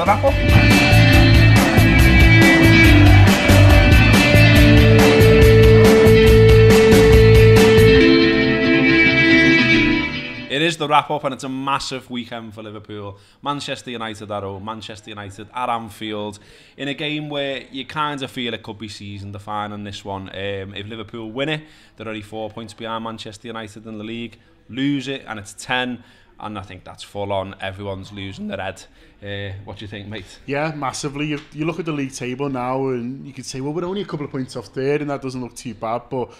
the wrap-up. It is the wrap-up, and it's a massive weekend for Liverpool. Manchester United at home, Manchester United at Anfield, in a game where you kind of feel it could be season-defining, this one. If Liverpool win it, they're only 4 points behind Manchester United in the league. Lose it, and it's 10, and I think that's full-on. Everyone's losing their head. What do you think, mate? Yeah, massively. You look at the league table now, and you could say, well, we're only a couple of points off third, and that doesn't look too bad, but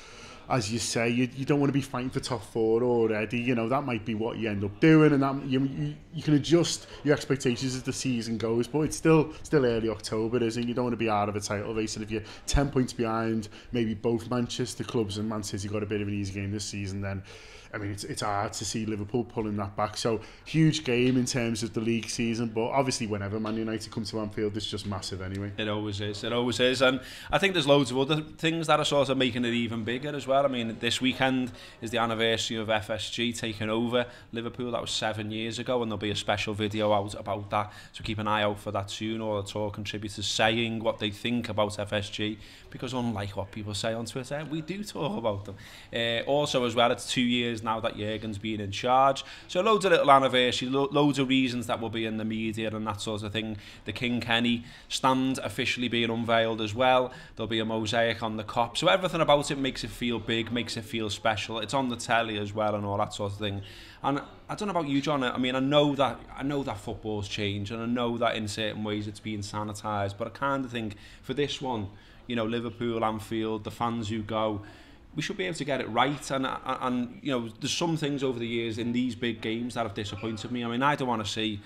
as you say, you don't want to be fighting for top four already. You know, that might be what you end up doing, and that you can adjust your expectations as the season goes, but it's still early October, isn't it? You don't want to be out of a title race, and if you're 10 points behind maybe both Manchester clubs, and Man City got a bit of an easy game this season, then I mean, it's hard to see Liverpool pulling that back. So, huge game in terms of the league season, but obviously whenever Man United come to Anfield, it's just massive anyway. It always is, and I think there's loads of other things that are sort of making it even bigger as well. I mean, this weekend is the anniversary of FSG taking over Liverpool. That was 7 years ago, and there'll be a special video out about that, so keep an eye out for that soon. All the tour contributors saying what they think about FSG, because unlike what people say on Twitter, we do talk about them. Also as well, it's 2 years now that Jurgen's been in charge, so loads of little anniversary, loads of reasons that will be in the media and that sort of thing. The King Kenny stand officially being unveiled as well. There'll be a mosaic on the Kop, so everything about it makes it feel big, makes it feel special. It's on the telly as well and all that sort of thing. And I don't know about you, John. I mean, I know that football's changed, and I know that in certain ways it's being sanitised, but I kind of think for this one, you know, Liverpool, Anfield, the fans who go, we should be able to get it right. And you know, there's some things over the years in these big games that have disappointed me. I mean, I don't want to see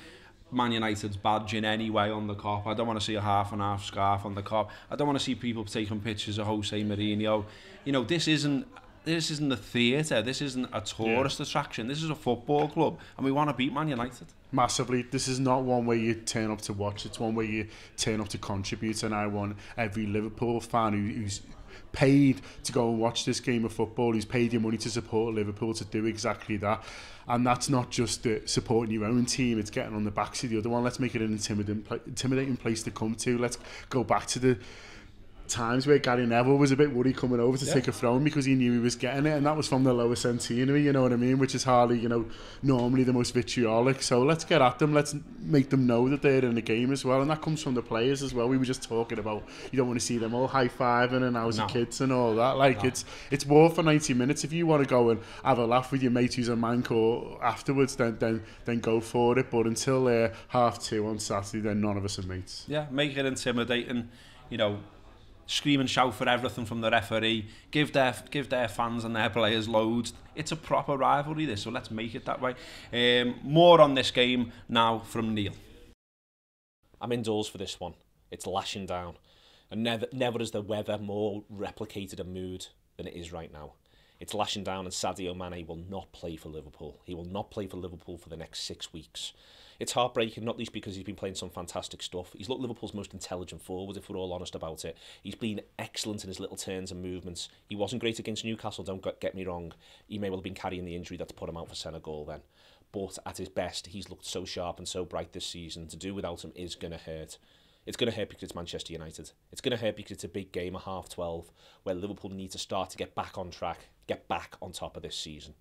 Man United's badge in any way on the Kop. I don't want to see a half and half scarf on the Kop. I don't want to see people taking pictures of Jose Mourinho. You know, this isn't a theatre. This isn't a tourist attraction. This is a football club, and we want to beat Man United. Massively. This is not one where you turn up to watch. It's one where you turn up to contribute, and I want every Liverpool fan who's paid to go and watch this game of football, who's paid your money to support Liverpool, to do exactly that. And that's not just supporting your own team, it's getting on the backs of the other one. Let's make it an intimidating place to come to. Let's go back to the times where Gary Neville was a bit worried coming over to take a throne because he knew he was getting it, and that was from the lower centenary, you know what I mean, which is hardly, you know, normally the most vitriolic. So let's get at them, let's make them know that they're in the game as well, and that comes from the players as well. We were just talking about, you don't want to see them all high-fiving and how's the kids and all that. Like, it's war for 90 minutes. If you want to go and have a laugh with your mate who's a mank or afterwards, then go for it, but until 2:30 on Saturday, then none of us are mates. Yeah, make it intimidating, you know, scream and shout for everything from the referee, give their fans and their players loads. It's a proper rivalry, this, so let's make it that way. More on this game now from Neil. I'm indoors for this one. It's lashing down, and never has the weather more replicated a mood than it is right now. It's lashing down, and Sadio Mane will not play for Liverpool. He will not play for Liverpool for the next 6 weeks. It's heartbreaking, not least because he's been playing some fantastic stuff. He's looked Liverpool's most intelligent forward, if we're all honest about it. He's been excellent in his little turns and movements. He wasn't great against Newcastle, don't get me wrong. He may well have been carrying the injury that's put him out for Senegal then. But at his best, he's looked so sharp and so bright this season. To do without him is going to hurt. It's going to hurt because it's Manchester United. It's going to hurt because it's a big game at 12:30, where Liverpool need to start to get back on track, get back on top of this season.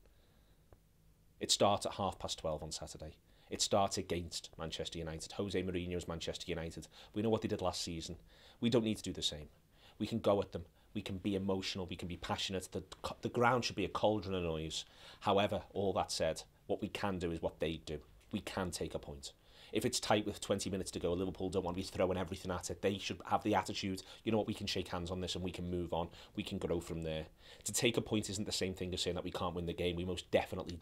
It starts at 12:30 on Saturday. It starts against Manchester United. Jose Mourinho's Manchester United. We know what they did last season. We don't need to do the same. We can go at them. We can be emotional. We can be passionate. The ground should be a cauldron of noise. However, all that said, what we can do is what they do. We can take a point. If it's tight with 20 minutes to go, Liverpool don't want to be throwing everything at it. They should have the attitude, you know what, we can shake hands on this and we can move on. We can grow from there. To take a point isn't the same thing as saying that we can't win the game. We most definitely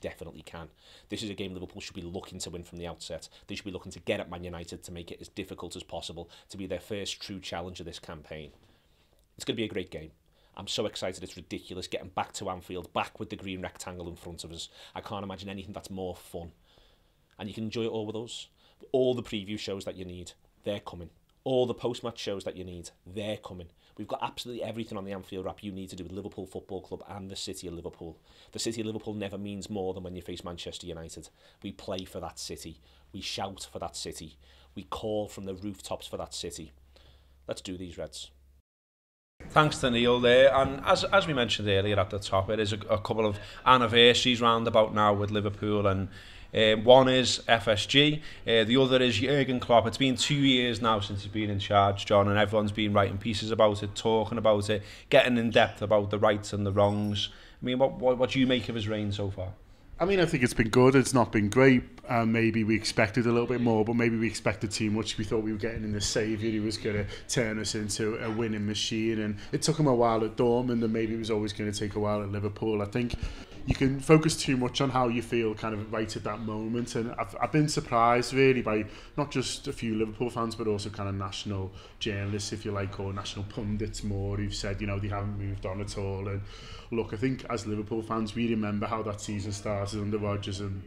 can. This is a game Liverpool should be looking to win from the outset. They should be looking to get at Man United to make it as difficult as possible, to be their first true challenge of this campaign. It's going to be a great game. I'm so excited, it's ridiculous. Getting back to Anfield, back with the green rectangle in front of us. I can't imagine anything that's more fun. And you can enjoy it all with us. All the preview shows that you need, they're coming. All the post-match shows that you need, they're coming. We've got absolutely everything on the Anfield wrap you need to do with Liverpool Football Club and the City of Liverpool. The City of Liverpool never means more than when you face Manchester United. We play for that city. We shout for that city. We call from the rooftops for that city. Let's do these Reds. Thanks to Neil there, and as we mentioned earlier at the top, it is a couple of anniversaries round about now with Liverpool, and one is FSG, the other is Jurgen Klopp. It's been 2 years now since he's been in charge, John, and everyone's been writing pieces about it, talking about it, getting in depth about the rights and the wrongs. I mean, what do you make of his reign so far? I mean, I think it's been good. It's not been great. Maybe we expected a little bit more, but maybe we expected too much. We thought we were getting in the saviour who was going to turn us into a winning machine. And it took him a while at Dortmund, and maybe it was always going to take a while at Liverpool. I think you can focus too much on how you feel kind of right at that moment. And I've been surprised really by not just a few Liverpool fans, but also kind of national journalists, if you like, or national pundits more, who've said, you know, they haven't moved on at all. And look, I think as Liverpool fans, we remember how that season started under Rodgers, and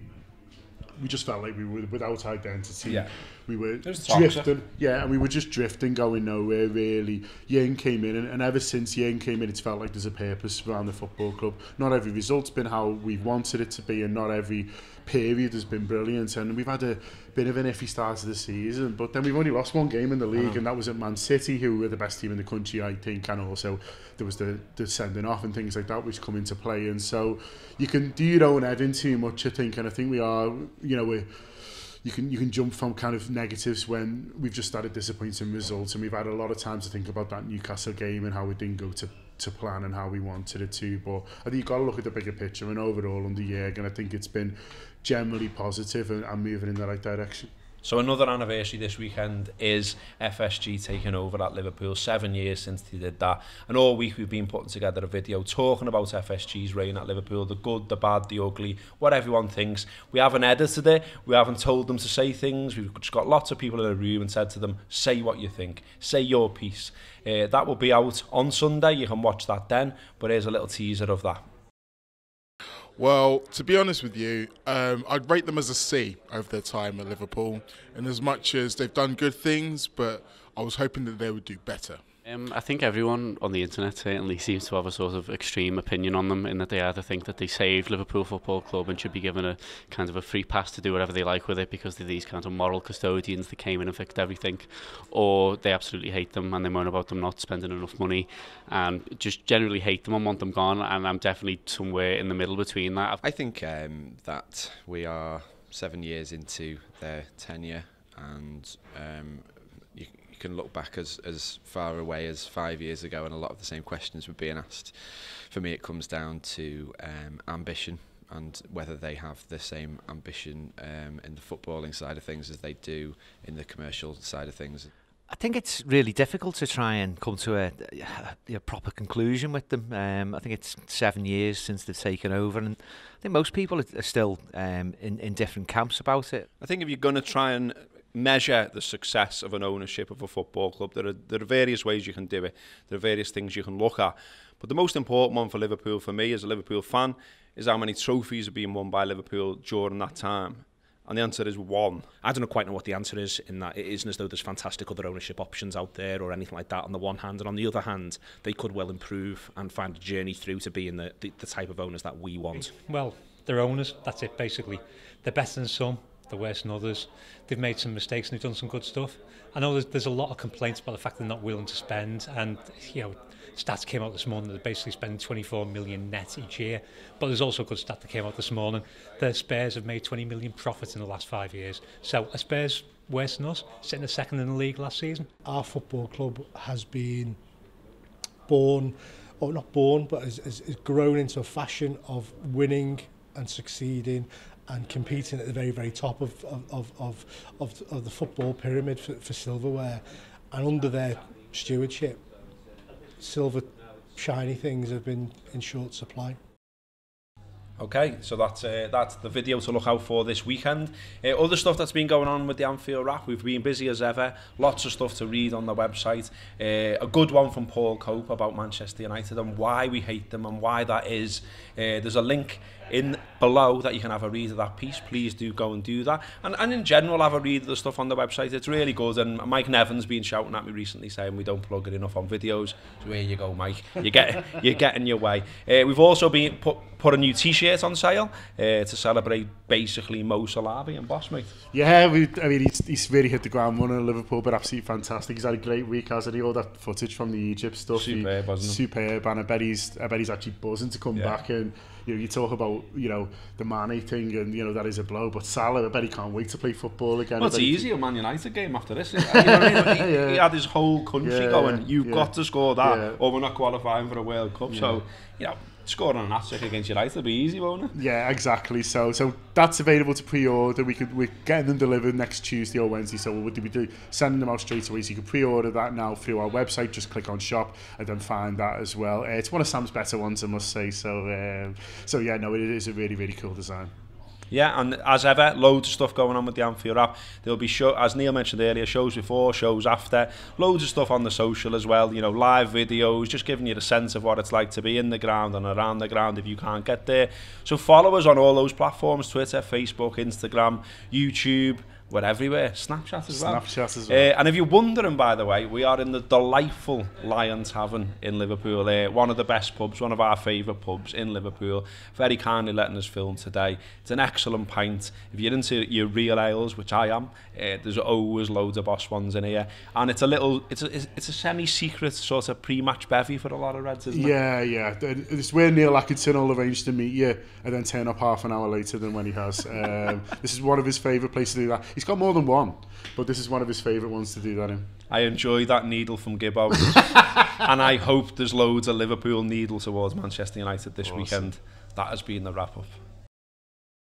we just felt like we were without identity. Yeah. We were drifting. Yeah, and we were just drifting, going nowhere, really. Jurgen came in, and ever since Jurgen came in, it's felt like there's a purpose around the football club. Not every result's been how we've wanted it to be, and not every period has been brilliant. And we've had a bit of an iffy start to the season, but then we've only lost one game in the league, and that was at Man City, who were the best team in the country, I think, and also there was the sending off and things like that which come into play. And so you can do your own head in too much, I think, and I think we are, you know, you can jump from kind of negatives when we've just started disappointing results, and we've had a lot of time to think about that Newcastle game and how it didn't go to plan and how we wanted it to. But I think you've got to look at the bigger picture, and overall under Jurgen, I think it's been generally positive and moving in the right direction. So another anniversary this weekend is FSG taking over at Liverpool. 7 years since they did that. And all week we've been putting together a video talking about FSG's reign at Liverpool, the good, the bad, the ugly, what everyone thinks. We haven't edited it. We haven't told them to say things. We've just got lots of people in a room and said to them, say what you think. Say your piece. That will be out on Sunday. You can watch that then. But here's a little teaser of that. Well, to be honest with you, I'd rate them as a C over their time at Liverpool. And as much as they've done good things, but I was hoping that they would do better. I think everyone on the internet certainly seems to have a sort of extreme opinion on them, in that they either think that they saved Liverpool Football Club and should be given a kind of a free pass to do whatever they like with it because they're these kind of moral custodians that came in and fixed everything, or they absolutely hate them and they moan about them not spending enough money and just generally hate them and want them gone. And I'm definitely somewhere in the middle between that. I think that we are 7 years into their tenure, and you can look back as far away as 5 years ago, and a lot of the same questions were being asked. For me, it comes down to ambition, and whether they have the same ambition in the footballing side of things as they do in the commercial side of things. I think it's really difficult to try and come to a proper conclusion with them. I think it's 7 years since they've taken over, and I think most people are still in different camps about it. I think if you're going to try and measure the success of an ownership of a football club, there are various ways you can do it. There are various things you can look at. But the most important one for Liverpool, for me as a Liverpool fan, is how many trophies are being won by Liverpool during that time. And the answer is 1. I don't quite know what the answer is, in that it isn't as though there's fantastic other ownership options out there or anything like that on the one hand, and on the other hand they could well improve and find a journey through to being the type of owners that we want. Well, they're owners, that's it basically. They're better than some, they're worse than others. They've made some mistakes and they've done some good stuff. I know there's a lot of complaints about the fact they're not willing to spend, and you know, stats came out this morning that they're basically spending 24 million net each year. But there's also a good stat that came out this morning. The Spurs have made 20 million profits in the last 5 years. So are Spurs worse than us, sitting a second in the league last season? Our football club has been born, or not born, but has grown into a fashion of winning and succeeding and competing at the very, very top of the football pyramid for silverware. And under their stewardship, silver shiny things have been in short supply. Okay, so that's the video to look out for this weekend. Other stuff that's been going on with the Anfield wrap, we've been busy as ever. Lots of stuff to read on the website. A good one from Paul Cope about Manchester United and why we hate them and why that is. There's a link in below that you can have a read of that piece, please do go and do that. And in general, have a read of the stuff on the website. It's really good. And Mike Nevin's been shouting at me recently saying we don't plug it enough on videos. So here you go, Mike. You're getting your way. We've also been put a new t-shirt on sale to celebrate basically Mo Salah and boss, mate. Yeah, he's really hit the ground running at Liverpool, but absolutely fantastic. He's had a great week, hasn't he? All that footage from the Egypt stuff. Superb, wasn't it? Superb, and I bet he's actually buzzing to come back. And you talk about the Mane thing, and that is a blow. But Salah, I bet he can't wait to play football again. Well, it's easy a Man United game after this. He had his whole country going. You've got to score that, or we're not qualifying for a World Cup. So scoring on an hat-trick against United will be easy, won't it? Yeah, exactly. So that's available to pre-order. We're getting them delivered next Tuesday or Wednesday. So we'll be sending them out straight away. So you can pre-order that now through our website. Just click on shop and then find that as well. It's one of Sam's better ones, I must say. So yeah, no, it is a really, really cool design. Yeah, and as ever, loads of stuff going on with the Anfield app. There'll be, as Neil mentioned earlier, shows before, shows after, loads of stuff on the social as well, live videos, just giving you the sense of what it's like to be in the ground and around the ground if you can't get there. So follow us on all those platforms, Twitter, Facebook, Instagram, YouTube. We're everywhere. Snapchat as well. And if you're wondering, by the way, we are in the delightful Lion Tavern in Liverpool. One of the best pubs, one of our favourite pubs in Liverpool. Very kindly letting us film today. It's an excellent pint. If you're into your real ales, which I am, there's always loads of boss ones in here. And it's a semi-secret sort of pre-match bevy for a lot of Reds, isn't it? Yeah. It's where Neil Atkinson will arrange to meet you and then turn up half an hour later than when he has. This is one of his favourite places to do that. He's got more than one, but this is one of his favourite ones to do that in. I enjoy that needle from Gibbons. And I hope there's loads of Liverpool needle towards Manchester United this weekend. That has been the wrap-up.